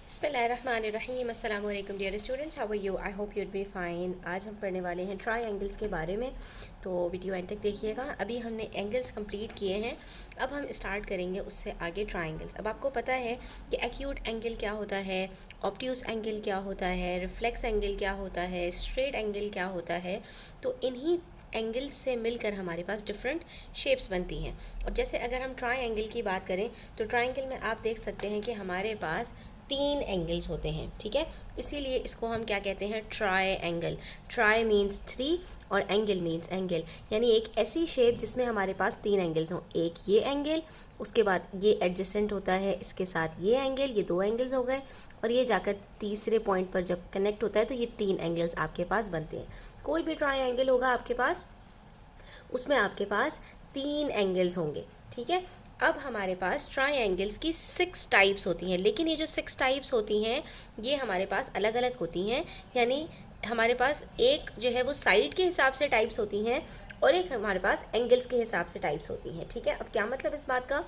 बिस्मिल्लाहिर्रहमानिर्रहीम अस्सलाम वालेकुम dear students, how are you? I hope you'd be fine. आज हम पढ़ने वाले हैं ट्राई एंगल्स के बारे में, तो वीडियो एंड तक देखिएगा। अभी हमने एंगल्स कंप्लीट किए हैं, अब हम स्टार्ट करेंगे उससे आगे ट्राइंगल्स। अब आपको पता है कि एक्यूट एंगल क्या होता है, ऑब्ट्यूस एंगल क्या होता है, रिफ्लेक्स एंगल क्या होता है, स्ट्रेट एंगल क्या होता है। तो इन्हीं एंगल्स से मिलकर हमारे पास डिफरेंट शेप्स बनती हैं। अब जैसे अगर हम ट्राई एंगल की बात करें तो ट्राइंगल में आप देख सकते हैं कि हमारे पास 3 एंगल्स होते हैं, ठीक है। इसीलिए इसको हम क्या कहते हैं, ट्राई एंगल। ट्राई मीन्स 3 और एंगल मीन्स एंगल, यानी एक ऐसी शेप जिसमें हमारे पास 3 एंगल्स हों। एक ये एंगल, उसके बाद ये एडजेसेंट होता है इसके साथ ये एंगल, ये 2 एंगल्स हो गए, और ये जाकर तीसरे पॉइंट पर जब कनेक्ट होता है तो ये 3 एंगल्स आपके पास बनते हैं। कोई भी ट्राई एंगल होगा आपके पास, उसमें आपके पास 3 एंगल्स होंगे, ठीक है। अब हमारे पास ट्राई एंगल्स की 6 टाइप्स होती हैं, लेकिन ये जो 6 टाइप्स होती हैं ये हमारे पास अलग अलग होती हैं। यानी हमारे पास एक जो है वो साइड के हिसाब से टाइप्स होती हैं और एक हमारे पास एंगल्स के हिसाब से टाइप्स होती हैं, ठीक है। अब क्या मतलब इस बात का?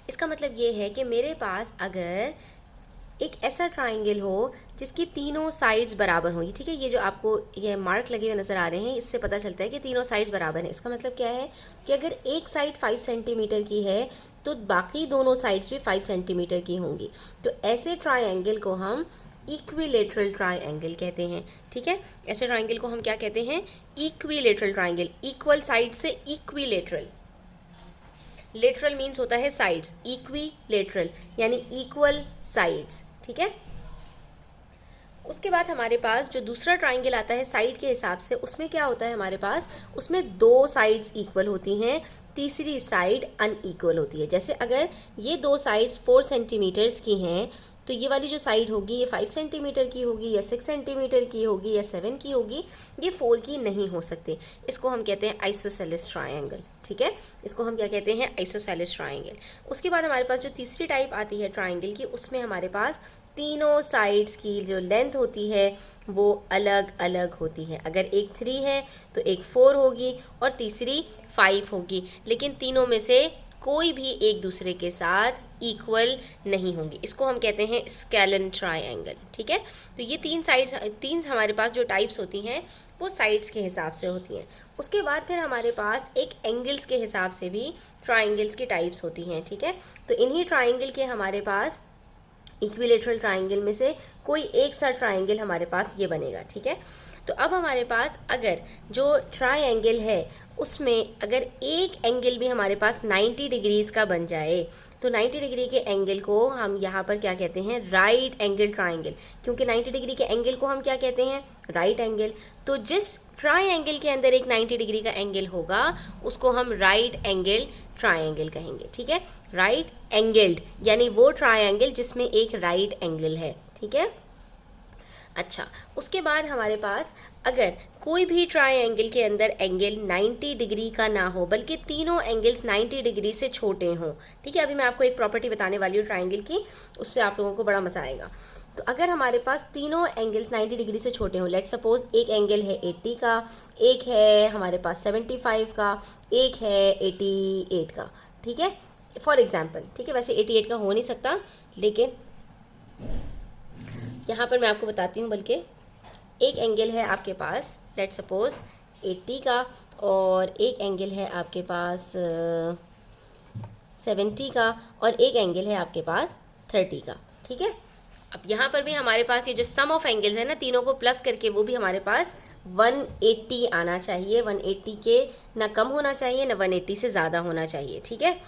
इसका मतलब ये है कि मेरे पास अगर एक ऐसा ट्राइंगल हो जिसकी तीनों साइड्स बराबर हों, ठीक है, ये जो आपको ये मार्क लगे हुए नज़र आ रहे हैं इससे पता चलता है कि तीनों साइड्स बराबर हैं। इसका मतलब क्या है कि अगर एक साइड 5 सेंटीमीटर की है तो बाकी दोनों साइड्स भी 5 सेंटीमीटर की होंगी। तो ऐसे ट्राइंगल को हम इक्विलेटरल ट्राइंगल कहते हैं, ठीक है। ऐसे ट्राइंगल को हम क्या कहते हैं? Equilateral triangle. इक्वल साइड से इक्विलेटरल, लेटरल मीन्स होता है साइड्स, इक्विलेटरल यानी इक्वल साइड्स, ठीक है। उसके बाद हमारे पास जो दूसरा ट्राइंगल आता है साइड के हिसाब से, उसमें क्या होता है हमारे पास, उसमें 2 साइड्स इक्वल होती हैं, तीसरी साइड अनइक्वल होती है। जैसे अगर ये 2 साइड्स 4 सेंटीमीटर्स की हैं तो ये वाली जो साइड होगी ये 5 सेंटीमीटर की होगी या 6 सेंटीमीटर की होगी या 7 की होगी, ये 4 की नहीं हो सकती। इसको हम कहते हैं आइसोसेलेस ट्राइंगल, ठीक है। इसको हम क्या कहते हैं? Isosceles triangle. उसके बाद हमारे पास जो तीसरी टाइप आती है ट्राइंगल की, उसमें हमारे पास तीनों साइड्स की जो लेंथ होती है वो अलग अलग होती है। अगर एक 3 है तो एक 4 होगी और तीसरी 5 होगी, लेकिन तीनों में से कोई भी एक दूसरे के साथ इक्वल नहीं होंगी। इसको हम कहते हैं स्केलन ट्राइंगल, ठीक है। तो ये 3 हमारे पास जो टाइप्स होती हैं वो साइड्स के हिसाब से होती हैं। उसके बाद फिर हमारे पास एक एंगल्स के हिसाब से भी ट्राइंगल्स की टाइप्स होती हैं, ठीक है। तो इन्हीं ट्राइंगल के हमारे पास इक्विलेटरल ट्राइंगल में से कोई एक सा ट्राइंगल हमारे पास ये बनेगा, ठीक है। तो अब हमारे पास अगर जो ट्राइंगल है उसमें अगर एक एंगल भी हमारे पास 90 डिग्रीज़ का बन जाए तो 90 डिग्री के एंगल को हम यहाँ पर क्या कहते हैं? Right angle triangle. क्योंकि 90 डिग्री के एंगल को हम क्या कहते हैं? Right angle. तो जिस ट्राइंगल के अंदर एक 90 डिग्री का एंगल होगा उसको हम राइट एंगल ट्राइंगल कहेंगे, ठीक है। राइट एंगल्ड यानी वो ट्राइंगल जिसमें एक राइट एंगल है, ठीक है। अच्छा, उसके बाद हमारे पास अगर कोई भी ट्राइंगल के अंदर एंगल 90 डिग्री का ना हो बल्कि तीनों एंगल्स 90 डिग्री से छोटे हों, ठीक है। अभी मैं आपको एक प्रॉपर्टी बताने वाली हूँ ट्राइंगल की, उससे आप लोगों को बड़ा मज़ा आएगा। तो अगर हमारे पास तीनों एंगल्स 90 डिग्री से छोटे हों, लेट सपोज एक एंगल है 80 का, एक है हमारे पास 75 का, एक है 88 का, ठीक है, फॉर एग्जाम्पल, ठीक है। वैसे 88 का हो नहीं सकता, लेकिन यहाँ पर मैं आपको बताती हूँ। बल्कि एक एंगल है आपके पास लेट सपोज 80 का और एक एंगल है आपके पास 70 का और एक एंगल है आपके पास 30 का, ठीक है। अब यहाँ पर भी हमारे पास ये जो सम ऑफ एंगल्स है ना, तीनों को प्लस करके वो भी हमारे पास 180 आना चाहिए। 180 के ना कम होना चाहिए ना 180 से ज़्यादा होना चाहिए, ठीक है।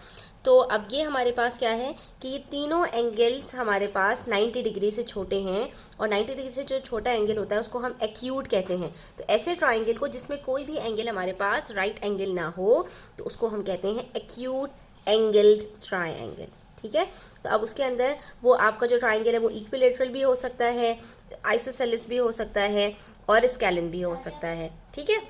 तो अब ये हमारे पास क्या है कि ये तीनों एंगल्स हमारे पास 90 डिग्री से छोटे हैं और 90 डिग्री से जो छोटा एंगल होता है उसको हम एक्यूट कहते हैं। तो ऐसे ट्राइंगल को जिसमें कोई भी एंगल हमारे पास राइट एंगल ना हो तो उसको हम कहते हैं एक्यूट एंगल्ड ट्राइंगल, ठीक है। तो अब उसके अंदर वो आपका जो ट्राइंगल है वो इक्विलेटरल भी हो सकता है, आइसोसेलेस भी हो सकता है और स्केलन भी हो सकता है, ठीक है।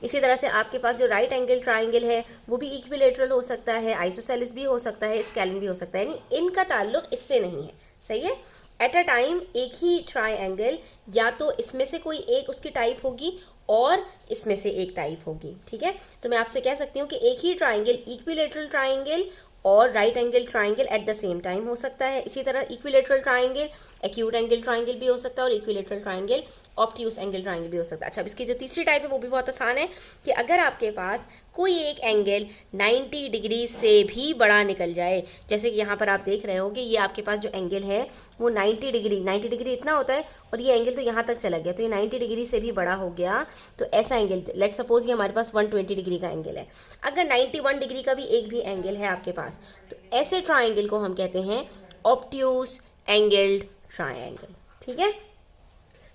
इसी तरह से आपके पास जो राइट एंगल ट्राइंगल है वो भी इक्विलेटरल हो सकता है, आइसोसेलेस भी हो सकता है, स्केलन भी हो सकता है, यानी इनका ताल्लुक इससे नहीं है, सही है। एट अ टाइम एक ही ट्राइंगल या तो इसमें से कोई एक उसकी टाइप होगी और इसमें से एक टाइप होगी, ठीक है। तो मैं आपसे कह सकती हूँ कि एक ही ट्राइंगल इक्विलेटरल ट्राइंगल और right angle triangle at the same time हो सकता है। इसी तरह equilateral triangle, acute angle triangle भी हो सकता है, और equilateral triangle obtuse angle triangle भी हो सकता है। अच्छा, अब इसकी जो तीसरी टाइप है वो भी बहुत आसान है कि अगर आपके पास कोई एक एंगल 90 डिग्री से भी बड़ा निकल जाए, जैसे कि यहाँ पर आप देख रहे हो कि ये आपके पास जो एंगल है वो 90 डिग्री इतना होता है, और ये एंगल तो यहाँ तक चला गया, तो ये 90 डिग्री से भी बड़ा हो गया। तो ऐसा एंगल, लेट सपोज ये हमारे पास 120 डिग्री का एंगल है, अगर 91 डिग्री का भी एक भी एंगल है आपके पास, तो ऐसे ट्राइंगल को हम कहते हैं ऑब्ट्यूज एंगल्ड ट्राइंगल। ठीक है,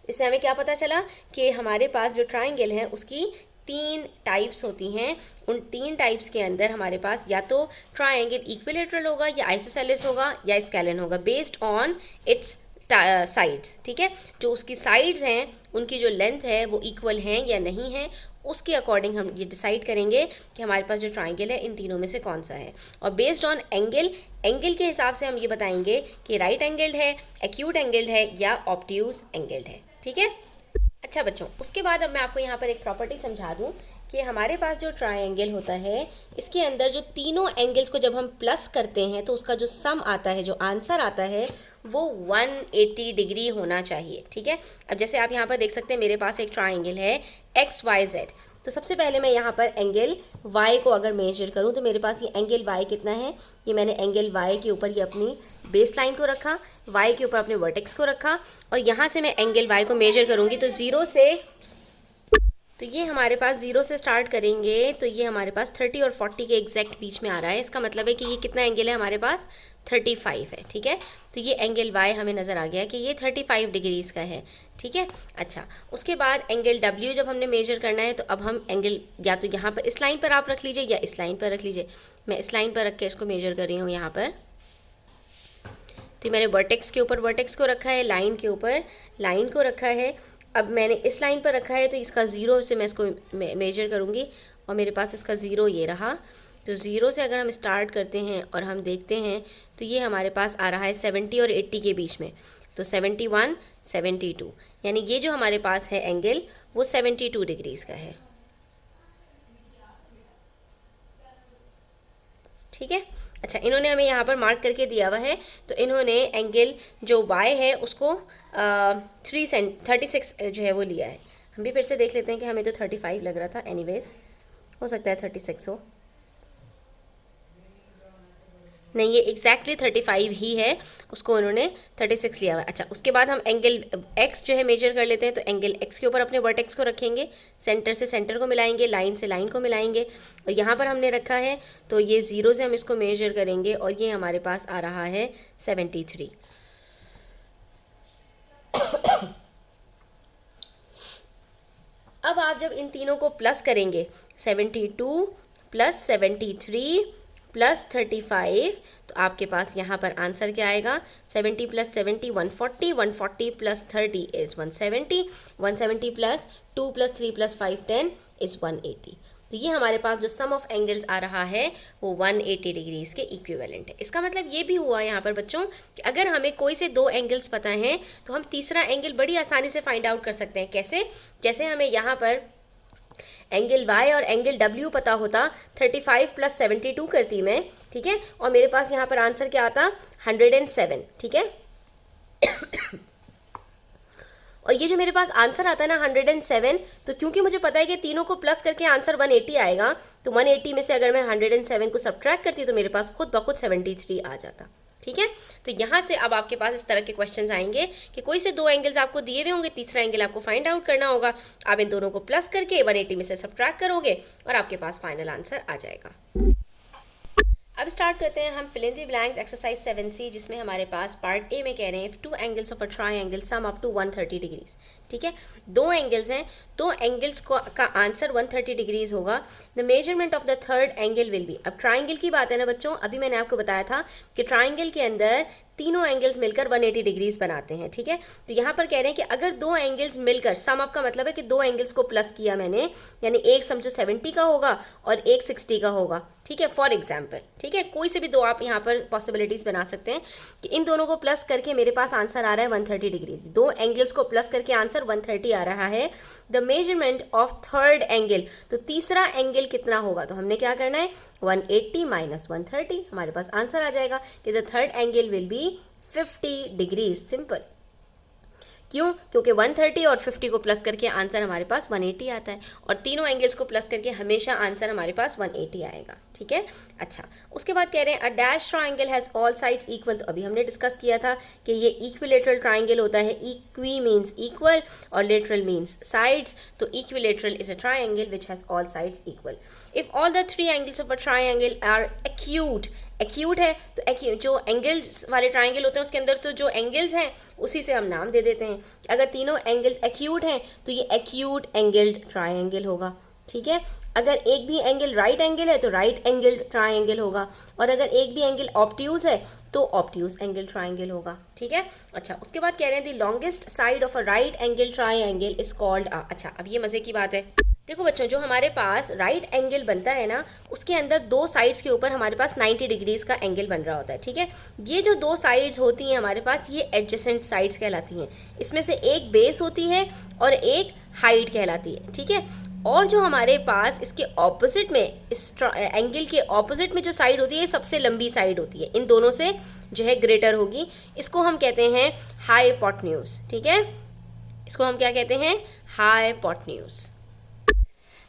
इससे हमें क्या पता चला कि हमारे पास जो ट्राइंगल है उसकी 3 टाइप्स होती हैं। उन 3 टाइप्स के अंदर हमारे पास या तो ट्राइंगल इक्विलेटरल होगा, या आइसोसेलेस होगा, या स्केलन होगा, बेस्ड ऑन इट्स साइड्स। ठीक है, जो उसकी साइड्स हैं उनकी जो लेंथ है वो इक्वल हैं या नहीं है, उसके अकॉर्डिंग हम ये डिसाइड करेंगे कि हमारे पास जो ट्राइंगल है इन तीनों में से कौन सा है। और बेस्ड ऑन एंगल के हिसाब से हम ये बताएंगे कि राइट एंगल्ड है, एक्यूट एंगल्ड है, या ऑब्ट्यूज एंगल्ड है। ठीक है, अच्छा बच्चों, उसके बाद अब मैं आपको यहाँ पर एक प्रॉपर्टी समझा दूँ कि हमारे पास जो ट्रायंगल होता है इसके अंदर जो तीनों एंगल्स को जब हम प्लस करते हैं तो उसका जो सम आता है, जो आंसर आता है, वो 180 डिग्री होना चाहिए। ठीक है, अब जैसे आप यहाँ पर देख सकते हैं मेरे पास एक ट्रायंगल है XYZ, तो सबसे पहले मैं यहाँ पर एंगल Y को अगर मेजर करूँ तो मेरे पास ये एंगल Y कितना है, ये मैंने एंगल Y के ऊपर ये अपनी बेस लाइन को रखा, Y के ऊपर अपने वर्टेक्स को रखा, और यहाँ से मैं एंगल Y को मेजर करूँगी तो ये हमारे पास 0 से स्टार्ट करेंगे तो ये हमारे पास 30 और 40 के एग्जैक्ट बीच में आ रहा है। इसका मतलब है कि ये कितना एंगल है हमारे पास, 35 है। ठीक है, तो ये एंगल Y हमें नज़र आ गया कि ये 35 डिग्रीज का है। ठीक है, अच्छा, उसके बाद एंगल W जब हमने मेजर करना है तो अब हम एंगल या तो यहाँ पर इस लाइन पर आप रख लीजिए या इस लाइन पर रख लीजिए। मैं इस लाइन पर रख के इसको मेजर कर रही हूँ यहाँ पर, तो मैंने वर्टेक्स के ऊपर वर्टेक्स को रखा है, लाइन के ऊपर लाइन को रखा है। अब मैंने इस लाइन पर रखा है तो इसका 0 से मैं इसको मेजर करूँगी और मेरे पास इसका 0 ये रहा। तो 0 से अगर हम स्टार्ट करते हैं और हम देखते हैं तो ये हमारे पास आ रहा है 70 और 80 के बीच में, तो 71, 72, यानी ये जो हमारे पास है एंगल वो 72 डिग्रीज़ का है। ठीक है, अच्छा, इन्होंने हमें यहाँ पर मार्क करके दिया हुआ है, तो इन्होंने एंगल जो Y है उसको 36 जो है वो लिया है। हम भी फिर से देख लेते हैं कि हमें तो 35 लग रहा था, एनीवेज हो सकता है 36 हो, नहीं ये एग्जैक्टली 35 ही है, उसको उन्होंने 36 लिया हुआ है। अच्छा, उसके बाद हम एंगल X जो है मेजर कर लेते हैं, तो एंगल X के ऊपर अपने वर्टेक्स को रखेंगे, सेंटर से सेंटर को मिलाएंगे, लाइन से लाइन को मिलाएंगे, और यहाँ पर हमने रखा है तो ये 0 से हम इसको मेजर करेंगे और ये हमारे पास आ रहा है 73। अब आप जब इन तीनों को प्लस करेंगे 72 प्लस 73 प्लस 35, तो आपके पास यहाँ पर आंसर क्या आएगा, 70 plus 70 140, 140 plus 30 is 170, 170 plus 2 plus 3 plus 5 10 is 180। तो ये हमारे पास जो सम ऑफ एंगल्स आ रहा है वो 180 डिग्रीज़ के इक्विवेलेंट है। इसका मतलब ये भी हुआ यहाँ पर बच्चों कि अगर हमें कोई से 2 एंगल्स पता हैं तो हम तीसरा एंगल बड़ी आसानी से फाइंड आउट कर सकते हैं। कैसे? जैसे हमें यहाँ पर एंगल Y और एंगल W पता होता, 35 प्लस 72 करती मैं, ठीक है, और मेरे पास यहाँ पर आंसर क्या आता, 107। ठीक है, और ये जो मेरे पास आंसर आता है ना 107, तो क्योंकि मुझे पता है कि तीनों को प्लस करके आंसर 180 आएगा, तो 180 में से अगर मैं 107 को सब्ट्रैक्ट करती तो मेरे पास खुद ब खुद 73 आ जाता। ठीक है, तो यहाँ से अब आपके पास इस तरह के क्वेश्चंस आएंगे कि कोई से 2 एंगल्स आपको दिए हुए होंगे, तीसरा एंगल आपको फाइंड आउट करना होगा, आप इन दोनों को प्लस करके 180 में से सब्ट्रैक्ट करोगे और आपके पास फाइनल आंसर आ जाएगा। अब स्टार्ट करते हैं हम fill in the blanks exercise 7C, जिसमें हमारे पास पार्ट ए में कह रहे हैं 2 angles of a triangle sum up to 130 degrees. ठीक है, 2 एंगल्स हैं, 2 एंगल्स का आंसर 130 डिग्रीज होगा। The measurement of the third angle will be. अब ट्राइंगल की बात है ना बच्चों, अभी मैंने आपको बताया था कि ट्राइंगल के अंदर तीनों एंगल्स मिलकर 180 डिग्रीज बनाते हैं, ठीक है। तो यहाँ पर कह रहे हैं कि अगर दो एंगल्स मिलकर, सम अप का मतलब है कि दो एंगल्स को प्लस किया मैंने, यानी एक समझो 70 का होगा और एक 60 का होगा, ठीक है, फॉर एग्जाम्पल, ठीक है। कोई से भी दो आप यहाँ पर पॉसिबिलिटीज़ बना सकते हैं कि इन दोनों को प्लस करके मेरे पास आंसर आ रहा है 130 डिग्रीज, दो एंगल्स को प्लस करके आंसर 130 आ रहा है। The measurement of third angle, तो तीसरा एंगल कितना होगा, तो हमने क्या करना है 180 माइनस 130, हमारे पास आंसर आ जाएगा कि the third angle will B 50 degrees, simple. क्यों? क्योंकि 130 और 50 को प्लस करके आंसर हमारे पास 180 आता है, और तीनों एंगल्स को प्लस करके हमेशा आंसर हमारे पास 180 आएगा, ठीक है। अच्छा, उसके बाद कह रहे हैं a dash triangle has all sides equal, तो अभी हमने डिस्कस किया था कि ये इक्विलेटरल ट्राइंगल होता है, इक्वी मीन्स इक्वल और लेटरल मीन्स साइड्स, तो equilateral is a triangle which has all sides equal. If all the three angles of a triangle are acute, acute है तो जो एंगल्स वाले ट्राइंगल होते हैं उसके अंदर तो जो एंगल्स हैं उसी से हम नाम दे देते हैं। अगर तीनों एंगल्स एक्यूट हैं तो ये एक्यूट एंगल्ड ट्राइंगल होगा, ठीक है। अगर एक भी एंगल राइट एंगल है तो राइट एंगल्ड ट्राइंगल होगा, और अगर एक भी एंगल ऑब्ट्यूज है तो ऑब्ट्यूज एंगल ट्राइंगल होगा, ठीक है। अच्छा, उसके बाद कह रहे हैं the longest side of a right angle triangle is called अच्छा, अब ये मज़े की बात है। देखो बच्चों, जो हमारे पास राइट एंगल बनता है ना, उसके अंदर दो साइड्स के ऊपर हमारे पास 90 डिग्रीज का एंगल बन रहा होता है, ठीक है। ये जो दो साइड्स होती हैं हमारे पास, ये एडजेसेंट साइड्स कहलाती हैं। इसमें से एक बेस होती है और एक हाइट कहलाती है, ठीक है। और जो हमारे पास इसके ऑपोजिट में, इस एंगल के ऑपोजिट में जो साइड होती है, सबसे लंबी साइड होती है, इन दोनों से जो है ग्रेटर होगी, इसको हम कहते हैं हाइपोटेन्यूज, ठीक है। इसको हम क्या कहते हैं, हाइपोटेन्यूज।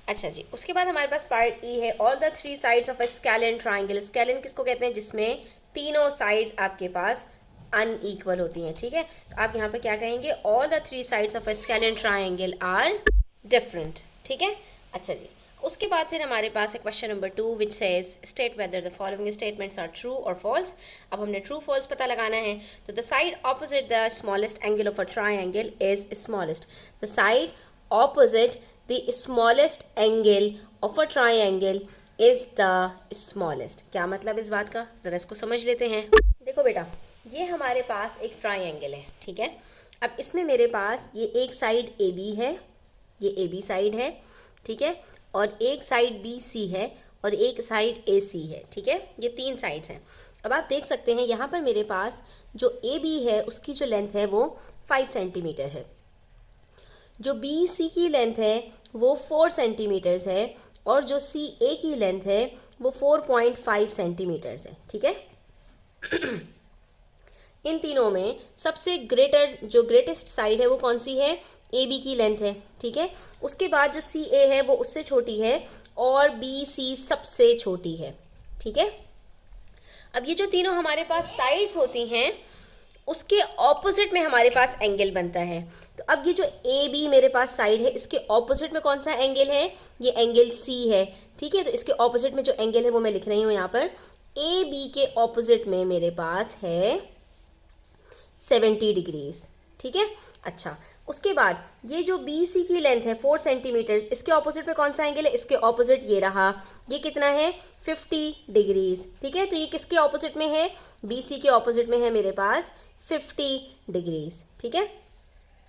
अच्छा जी, उसके बाद हमारे पास पार्ट ई है, all the three sides of a scalene triangle. Scalene किसको कहते हैं, जिसमें तीनों साइड्स आपके पास अनईक्वल होती हैं, ठीक है। तो आप यहाँ पे क्या कहेंगे, all the three sides of a scalene triangle are different, ठीक है। अच्छा जी, उसके बाद फिर हमारे पास है question number 2 which says state whether the following statements are true और फॉल्स। अब हमने ट्रू फॉल्स पता लगाना है। तो the side opposite the smallest angle of a triangle is smallest, the side opposite the smallest angle of a triangle is the smallest। क्या मतलब इस बात का, ज़रा इसको समझ लेते हैं। देखो बेटा, ये हमारे पास एक ट्राइंगल है, ठीक है। अब इसमें मेरे पास ये एक साइड ए बी है, ये ए बी साइड है, ठीक है, और एक साइड बी सी है और एक साइड ए सी है, ठीक है। ये तीन साइड्स हैं। अब आप देख सकते हैं यहाँ पर मेरे पास जो ए बी है उसकी जो लेंथ है वो 5 सेंटीमीटर है, जो बी सी की लेंथ है वो 4 सेंटीमीटर्स है, और जो सी ए की लेंथ है वो 4.5 सेंटीमीटर्स है, ठीक है। इन तीनों में सबसे ग्रेटेस्ट साइड है वो कौन सी है, ए बी की लेंथ है, ठीक है। उसके बाद जो सी ए है वो उससे छोटी है, और बी सी सबसे छोटी है, ठीक है। अब ये जो तीनों हमारे पास साइड्स होती हैं उसके ऑपोजिट में हमारे पास एंगल बनता है। तो अब ये जो ए बी मेरे पास साइड है, इसके ऑपोजिट में कौन सा एंगल है, ये एंगल सी है, ठीक है। तो इसके ऑपोजिट में जो एंगल है वो मैं लिख रही हूँ यहाँ पर, ए बी के ऑपोजिट में मेरे पास है 70 डिग्रीज, ठीक है। अच्छा, उसके बाद ये जो बी सी की लेंथ है 4 सेंटीमीटर, इसके ऑपोजिट में कौन सा एंगल है, इसके ऑपोजिट ये रहा, ये कितना है 50 डिग्रीज, ठीक है। तो ये किसके ऑपोजिट में है, बी सी के ऑपोजिट में है मेरे पास 50 डिग्रीज, ठीक है।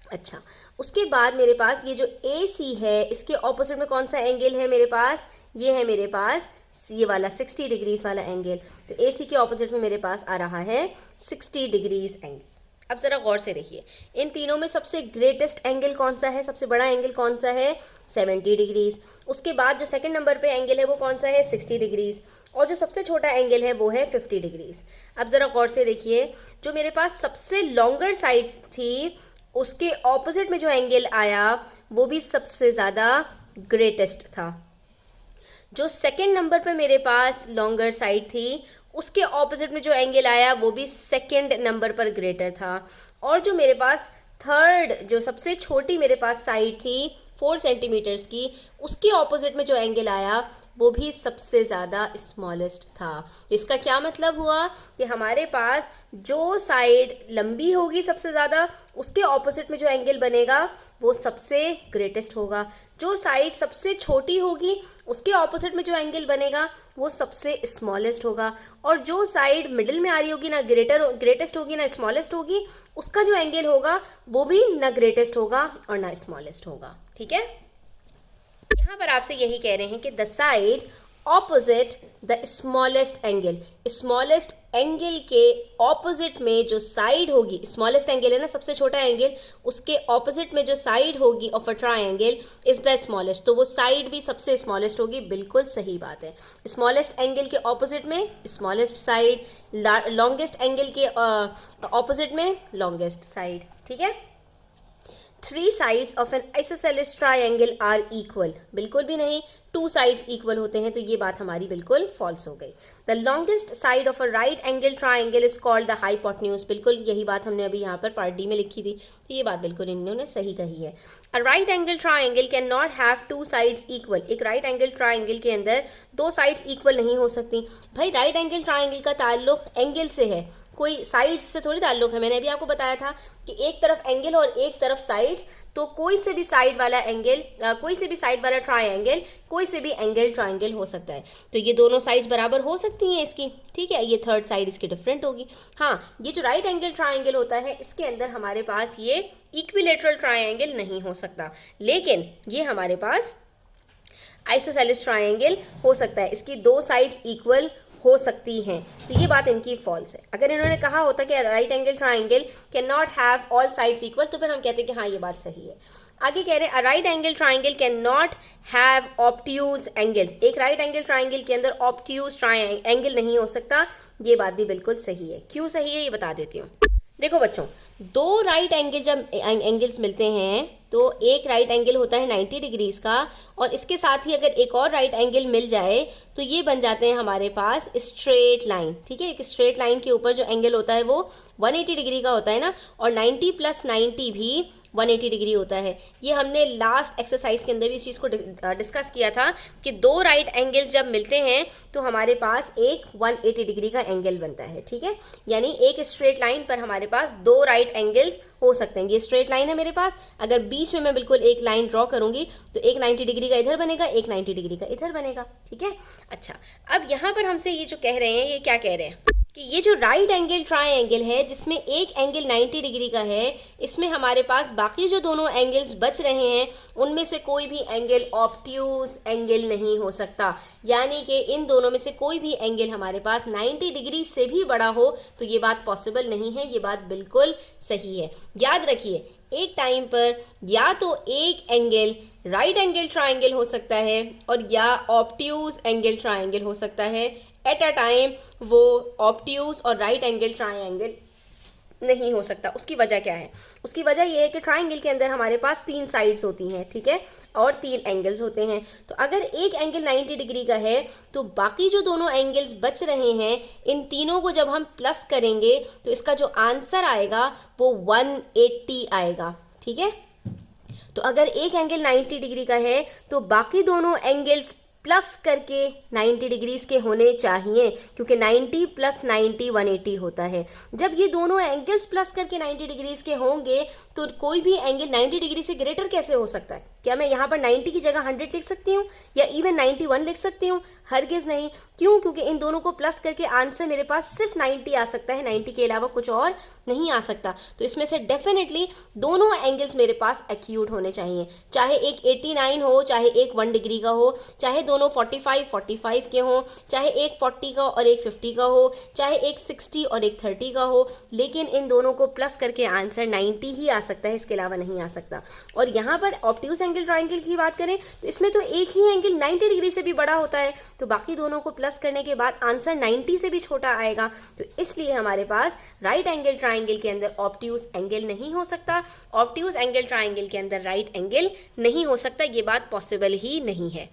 अच्छा, उसके बाद मेरे पास ये जो ए सी है इसके ऑपोजिट में कौन सा एंगल है मेरे पास, ये है मेरे पास ये वाला 60 डिग्रीज वाला एंगल। तो ए सी के ऑपोजिट में मेरे पास आ रहा है 60 डिग्रीज एंगल। अब ज़रा गौर से देखिए, इन तीनों में सबसे ग्रेटेस्ट एंगल कौन सा है, सबसे बड़ा एंगल कौन सा है, 70 डिग्रीज। उसके बाद जो सेकंड नंबर पे एंगल है वो कौन सा है, 60 डिग्रीज, और जो सबसे छोटा एंगल है वो है 50 डिग्रीज। अब ज़रा गौर से देखिए, जो मेरे पास सबसे लॉन्गर साइड थी उसके ऑपोजिट में जो एंगल आया वो भी सबसे ज़्यादा ग्रेटेस्ट था। जो सेकंड नंबर पे मेरे पास लॉन्गर साइड थी उसके ऑपोजिट में जो एंगल आया वो भी सेकंड नंबर पर ग्रेटर था, और जो मेरे पास थर्ड जो सबसे छोटी मेरे पास साइड थी 4 सेंटीमीटर्स की, उसके ऑपोजिट में जो एंगल आया वो भी सबसे ज़्यादा स्मॉलेस्ट था। इसका क्या मतलब हुआ कि हमारे पास जो साइड लंबी होगी सबसे ज़्यादा, उसके ऑपोजिट में जो एंगल बनेगा वो सबसे ग्रेटेस्ट होगा। जो साइड सबसे छोटी होगी उसके ऑपोजिट में जो एंगल बनेगा वो सबसे स्मॉलेस्ट होगा। और जो साइड मिडिल में आ रही होगी, ना ग्रेटेस्ट होगी ना स्मॉलेस्ट होगी, उसका जो एंगल होगा वो भी ना ग्रेटेस्ट होगा और ना स्मॉलेस्ट होगा। ठीक है, यहाँ पर आपसे यही कह रहे हैं कि the side opposite the smallest angle, smallest angle के ऑपोजिट में जो साइड होगी, स्मॉलेस्ट एंगल है ना सबसे छोटा एंगल, उसके ऑपोजिट में जो साइड होगी of a triangle is the smallest, तो वो साइड भी सबसे स्मॉलेस्ट होगी। बिल्कुल सही बात है, स्मॉलेस्ट एंगल के ऑपोजिट में स्मॉलेस्ट साइड, लॉन्गेस्ट एंगल के ऑपोजिट में लॉन्गेस्ट साइड। ठीक है, 3 sides of an isosceles triangle are equal, बिल्कुल भी नहीं, 2 sides equal होते हैं, तो ये बात हमारी बिल्कुल false हो गई। The longest side of a right angle triangle is called the hypotenuse, बिल्कुल यही बात हमने अभी यहाँ पर पार्ट डी में लिखी थी, तो ये बात बिल्कुल इन्होंने सही कही है। A right angle triangle cannot have 2 sides equal, एक right angle triangle के अंदर 2 sides equal नहीं हो सकती। भाई right angle triangle का ताल्लुक एंगल से है, कोई साइड्स से थोड़ी ताल्लुक है। मैंने अभी आपको बताया था कि एक तरफ एंगल और एक तरफ साइड्स, तो कोई से भी साइड वाला एंगल, कोई से भी साइड वाला ट्रायंगल, कोई से भी एंगल ट्रायंगल हो सकता है। तो ये दोनों साइड्स बराबर हो सकती हैं इसकी। ठीक है, ये थर्ड साइड इसकी डिफरेंट होगी। हाँ, ये जो राइट एंगल ट्रायंगल होता है इसके अंदर हमारे पास ये इक्विलेटरल ट्रायंगल नहीं हो सकता, लेकिन ये हमारे पास आइसोसेलेस ट्रायंगल हो सकता है, इसकी 2 साइड्स इक्वल हो सकती हैं। तो ये बात इनकी फॉल्स है। अगर इन्होंने कहा होता कि right angle triangle can not have all sides equal, तो फिर हम कहते हैं कि हाँ ये बात सही है। आगे कह रहे हैं right angle triangle can not have obtuse angles, एक राइट एंगल ट्राइंगल के अंदर ऑब्ट्यूज एंगल नहीं हो सकता। ये बात भी बिल्कुल सही है। क्यों सही है ये बता देती हूँ। देखो बच्चों, 2 राइट एंगल जब एंगल्स मिलते हैं तो एक राइट एंगल होता है 90 डिग्रीज का, और इसके साथ ही अगर एक और राइट एंगल मिल जाए तो ये बन जाते हैं हमारे पास स्ट्रेट लाइन। ठीक है, एक स्ट्रेट लाइन के ऊपर जो एंगल होता है वो 180 डिग्री का होता है ना, और 90 + 90 भी 180 डिग्री होता है। ये हमने लास्ट एक्सरसाइज के अंदर भी इस चीज़ को डिस्कस किया था कि 2 राइट एंगल्स जब मिलते हैं तो हमारे पास एक 180 डिग्री का एंगल बनता है। ठीक है, यानी एक स्ट्रेट लाइन पर हमारे पास 2 राइट एंगल्स हो सकते हैं। ये स्ट्रेट लाइन है मेरे पास, अगर बीच में मैं बिल्कुल एक लाइन ड्रॉ करूंगी तो एक 90 डिग्री का इधर बनेगा, एक 90 डिग्री का इधर बनेगा। ठीक है, अच्छा अब यहाँ पर हमसे ये जो कह रहे हैं, ये क्या कह रहे हैं कि ये जो राइट एंगल ट्रायंगल है जिसमें एक एंगल 90 डिग्री का है, इसमें हमारे पास बाकी जो दोनों एंगल्स बच रहे हैं उनमें से कोई भी एंगल ऑब्ट्यूज एंगल नहीं हो सकता। यानी कि इन दोनों में से कोई भी एंगल हमारे पास 90 डिग्री से भी बड़ा हो तो ये बात पॉसिबल नहीं है। ये बात बिल्कुल सही है। याद रखिए, एक टाइम पर या तो एक एंगल राइट एंगल ट्रायंगल हो सकता है और या ऑब्ट्यूज एंगल ट्रायंगल हो सकता है। एट अ टाइम वो ऑब्ट्यूज और राइट एंगल ट्रायंगल नहीं हो सकता। उसकी वजह क्या है? उसकी वजह यह है कि ट्रायंगल के अंदर हमारे पास 3 साइड्स होती हैं, ठीक है, और 3 एंगल्स होते हैं। तो अगर एक एंगल 90 डिग्री का है तो बाकी जो दोनों एंगल्स बच रहे हैं, इन तीनों को जब हम प्लस करेंगे तो इसका जो आंसर आएगा वो 180 आएगा। ठीक है, तो अगर एक एंगल 90 डिग्री का है तो बाकी दोनों एंगल्स प्लस करके 90 डिग्रीज के होने चाहिए, क्योंकि 90 + 90 180 होता है। जब ये दोनों एंगल्स प्लस करके 90 डिग्रीज के होंगे तो कोई भी एंगल 90 डिग्री से ग्रेटर कैसे हो सकता है? क्या मैं यहाँ पर 90 की जगह 100 लिख सकती हूँ या इवन 91 लिख सकती हूँ? हरगिज़ नहीं। क्यों? क्योंकि इन दोनों को प्लस करके आंसर मेरे पास सिर्फ 90 आ सकता है, 90 के अलावा कुछ और नहीं आ सकता। तो इसमें से डेफिनेटली दोनों एंगल्स मेरे पास एक्यूट होने चाहिए, चाहे एक 89 हो, चाहे एक 1 डिग्री का हो, चाहे दोनों 45 के हों, चाहे एक 40 का और एक 50 का हो, चाहे एक 60 और एक 30 का हो, लेकिन इन दोनों को प्लस करके आंसर 90 ही आ सकता है, इसके अलावा नहीं आ सकता। और यहाँ पर ऑब्ट्यूज एंगल ट्रायंगल की बात करें तो इसमें तो एक ही एंगल 90 डिग्री से भी बड़ा होता है, तो बाकी दोनों को प्लस करने के बाद आंसर 90 से भी छोटा आएगा। तो इसलिए हमारे पास राइट एंगल ट्रायंगल के अंदर ऑब्ट्यूज एंगल नहीं हो सकता, ऑब्ट्यूज एंगल ट्रायंगल के अंदर राइट एंगल नहीं हो सकता। ये बात पॉसिबल ही नहीं है।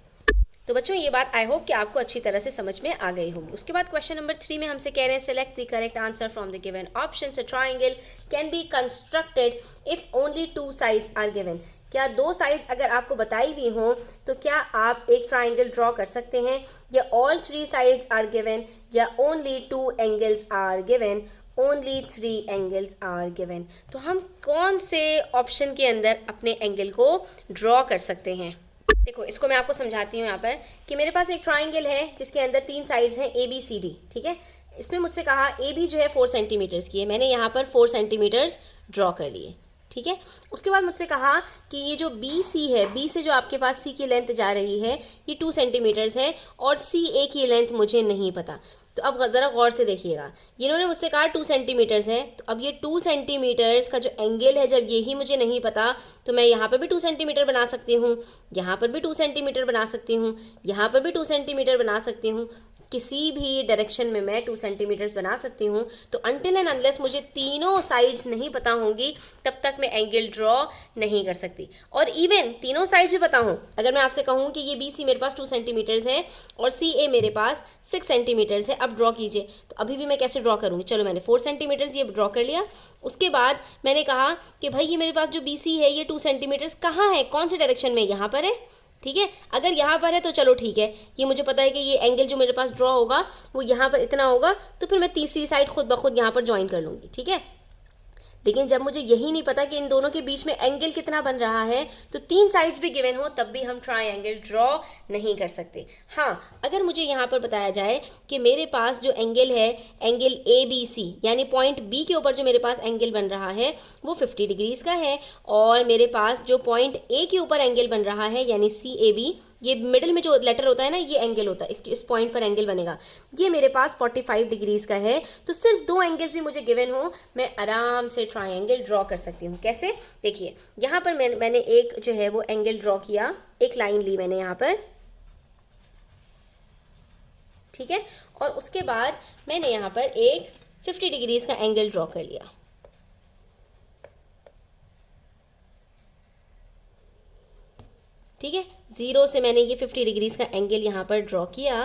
तो बच्चों ये बात आई होप कि आपको अच्छी तरह से समझ में आ गई होगी। उसके बाद क्वेश्चन नंबर 3 में हमसे कह रहे हैं select the correct answer from the given options. A triangle can be constructed if only 2 sides are given. क्या दो साइड्स अगर आपको बताई हुई हो तो क्या आप एक ट्राइंगल ड्रॉ कर सकते हैं, या all three sides are given, या only two angles are given, only three angles are given. तो हम कौन से ऑप्शन के अंदर अपने एंगल को ड्रॉ कर सकते हैं? देखो इसको मैं आपको समझाती हूँ यहाँ पर कि मेरे पास एक ट्राइंगल है जिसके अंदर तीन साइड्स हैं ए बी सी डी, ठीक है। इसमें मुझसे कहा ए बी जो है 4 सेंटीमीटर्स की है, मैंने यहाँ पर 4 सेंटीमीटर्स ड्रॉ कर लिए, ठीक है। उसके बाद मुझसे कहा कि ये जो बी सी है, बी से जो आपके पास सी की लेंथ जा रही है ये 2 सेंटीमीटर्स है, और सी ए की लेंथ मुझे नहीं पता। तो अब ज़रा गौर से देखिएगा, इन्होंने मुझसे कहा 2 सेंटीमीटर्स है, तो अब ये 2 सेंटीमीटर्स का जो एंगल है, जब यही मुझे नहीं पता तो मैं यहाँ पर भी 2 सेंटीमीटर बना सकती हूँ, यहाँ पर भी 2 सेंटीमीटर बना सकती हूँ, यहाँ पर भी 2 सेंटीमीटर बना सकती हूँ, किसी भी डायरेक्शन में मैं 2 सेंटीमीटर्स बना सकती हूँ। तो अनटिल एंड अनलेस मुझे तीनों साइड्स नहीं पता होंगी तब तक मैं एंगल ड्रॉ नहीं कर सकती। और इवन तीनों साइड्स भी पता हूँ, अगर मैं आपसे कहूँ कि ये बी सी मेरे पास 2 सेंटीमीटर्स है और सी ए मेरे पास 6 सेंटीमीटर्स है, अब ड्रॉ कीजिए, तो अभी भी मैं कैसे ड्रॉ करूँगी? चलो मैंने 4 सेंटीमीटर्स ये ड्रॉ कर लिया। उसके बाद मैंने कहा कि भाई ये मेरे पास जो बी सी है ये 2 सेंटीमीटर्स कहाँ है, कौन से डायरेक्शन में? यहाँ पर है, ठीक है। अगर यहाँ पर है तो चलो ठीक है, ये मुझे पता है कि ये एंगल जो मेरे पास ड्रॉ होगा वो यहाँ पर इतना होगा, तो फिर मैं तीसरी साइड खुद ब खुद यहाँ पर ज्वाइन कर लूँगी, ठीक है। लेकिन जब मुझे यही नहीं पता कि इन दोनों के बीच में एंगल कितना बन रहा है, तो तीन साइड्स भी गिवन हो तब भी हम ट्रायंगल ड्रॉ नहीं कर सकते। हाँ, अगर मुझे यहाँ पर बताया जाए कि मेरे पास जो एंगल है, एंगल ए बी सी, यानी पॉइंट बी के ऊपर जो मेरे पास एंगल बन रहा है वो 50 डिग्रीज़ का है, और मेरे पास जो पॉइंट ए के ऊपर एंगल बन रहा है यानी सी ए बी, ये मिडिल में जो लेटर होता है ना, ये एंगल होता है, इस पॉइंट पर एंगल बनेगा, ये मेरे पास 45 डिग्रीज़ का है। तो सिर्फ दो एंगल्स भी मुझे गिवन हो, मैं आराम से ट्रायंगल ड्रॉ कर सकती हूँ। कैसे? देखिए यहाँ पर मैंने एक जो है वो एंगल ड्रॉ किया, एक लाइन ली मैंने यहाँ पर, ठीक है, और उसके बाद मैंने यहाँ पर एक 50 डिग्रीज़ का एंगल ड्रॉ कर लिया, ठीक है। जीरो से मैंने ये 50 डिग्रीज़ का एंगल यहाँ पर ड्रॉ किया,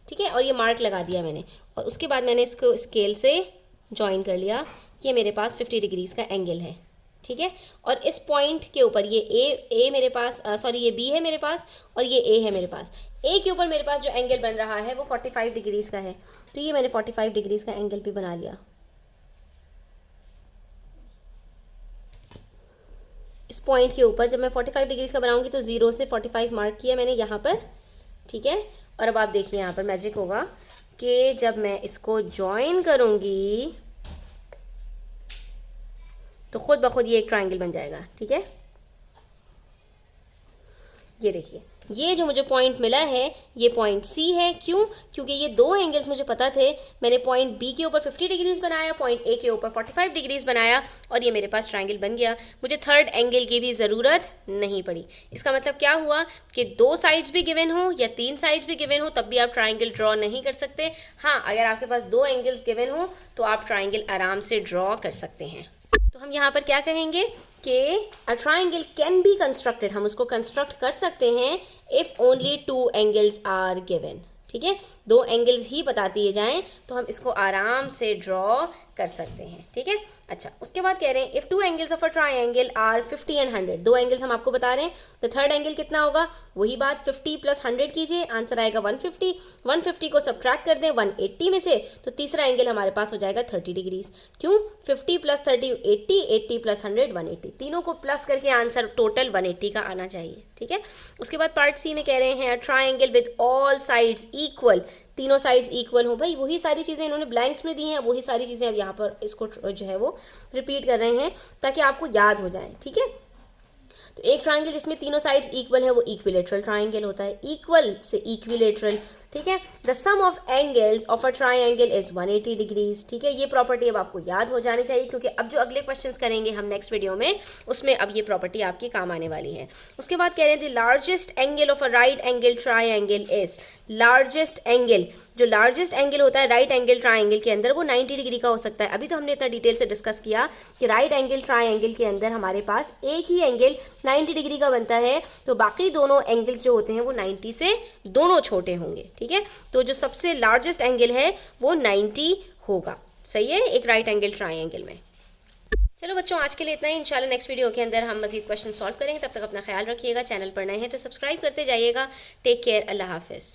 ठीक है, और ये मार्क लगा दिया मैंने, और उसके बाद मैंने इसको स्केल से जॉइन कर लिया। ये मेरे पास 50 डिग्रीज़ का एंगल है, ठीक है। और इस पॉइंट के ऊपर ये ए मेरे पास, सॉरी ये बी है मेरे पास, और ये ए है मेरे पास। ए के ऊपर मेरे पास जो एंगल बन रहा है वो 45 डिग्रीज़ का है, तो ये मैंने 45 डिग्रीज़ का एंगल भी बना लिया। इस पॉइंट के ऊपर जब मैं 45 डिग्रीज़ का बनाऊंगी तो 0 से 45 मार्क किया मैंने यहाँ पर, ठीक है। और अब आप देखिए यहाँ पर मैजिक होगा कि जब मैं इसको ज्वाइन करूँगी तो खुद ब खुद ये एक ट्रायंगल बन जाएगा, ठीक है। ये देखिए, ये जो मुझे पॉइंट मिला है ये पॉइंट सी है। क्यों? क्योंकि ये दो एंगल्स मुझे पता थे। मैंने पॉइंट बी के ऊपर 50 डिग्रीज़ बनाया, पॉइंट ए के ऊपर 45 डिग्रीज़ बनाया, और ये मेरे पास ट्रायंगल बन गया। मुझे थर्ड एंगल की भी ज़रूरत नहीं पड़ी। इसका मतलब क्या हुआ कि दो साइड्स भी गिवन हो या तीन साइड्स भी गिवन हो तब भी आप ट्रायंगल ड्रॉ नहीं कर सकते। हाँ, अगर आपके पास दो एंगल्स गिवन हो तो आप ट्रायंगल आराम से ड्रॉ कर सकते हैं। तो हम यहाँ पर क्या कहेंगे कि a triangle can be constructed, हम उसको कंस्ट्रक्ट कर सकते हैं if only two angles are given, ठीक है। दो एंगल्स ही बता दिए जाएं तो हम इसको आराम से ड्रॉ कर सकते हैं, ठीक है। अच्छा, उसके बाद कह रहे हैं if two angles of a triangle are 50 and 100, दो एंगल्स हम आपको बता रहे हैं, तो थर्ड एंगल कितना होगा? वही बात, 50 + 100 कीजिए, आंसर आएगा 150। 150 को सब्ट्रैक्ट कर दें 180 में से, तो तीसरा एंगल हमारे पास हो जाएगा 30 डिग्रीज़। क्यों? 50 + 30 80, 80 + 100 180, तीनों को प्लस करके आंसर टोटल 180 का आना चाहिए, ठीक है। उसके बाद पार्ट सी में कह रहे हैं a triangle with all sides equal, तीनों साइड्स इक्वल हो। भाई वही सारी चीज़ें इन्होंने ब्लैंक्स में दी हैं, वही सारी चीज़ें अब यहाँ पर इसको जो है वो रिपीट कर रहे हैं ताकि आपको याद हो जाए, ठीक है। तो एक ट्राइंगल जिसमें तीनों साइड्स इक्वल है वो इक्विलेटरल ट्राइंगल होता है, इक्वल से इक्विलेटरल, ठीक है। The sum of angles of a triangle is 180 degrees, ठीक है। ये प्रॉपर्टी अब आपको याद हो जानी चाहिए क्योंकि अब जो अगले क्वेश्चंस करेंगे हम नेक्स्ट वीडियो में उसमें अब ये प्रॉपर्टी आपके काम आने वाली है। उसके बाद कह रहे हैं the largest angle of a right angle triangle is, largest angle, जो लार्जेस्ट एंगल होता है राइट एंगल ट्राइंगल के अंदर वो 90 डिग्री का हो सकता है। अभी तो हमने इतना डिटेल से डिस्कस किया कि राइट एंगल ट्राइंगल के अंदर हमारे पास एक ही एंगल 90 डिग्री का बनता है, तो बाकी दोनों एंगल्स जो होते हैं वो 90 से दोनों छोटे होंगे, ठीक है। तो जो सबसे लार्जेस्ट एंगल है वो 90 होगा, सही है, एक राइट एंगल ट्राइंगल में। चलो बच्चों, आज के लिए इतना ही। इंशाल्लाह नेक्स्ट वीडियो के अंदर हम मजीद क्वेश्चन सॉल्व करेंगे। तब तक अपना ख्याल रखिएगा। चैनल पर नए हैं तो सब्सक्राइब करते जाइएगा। Take care. अल्लाह हाफिज़।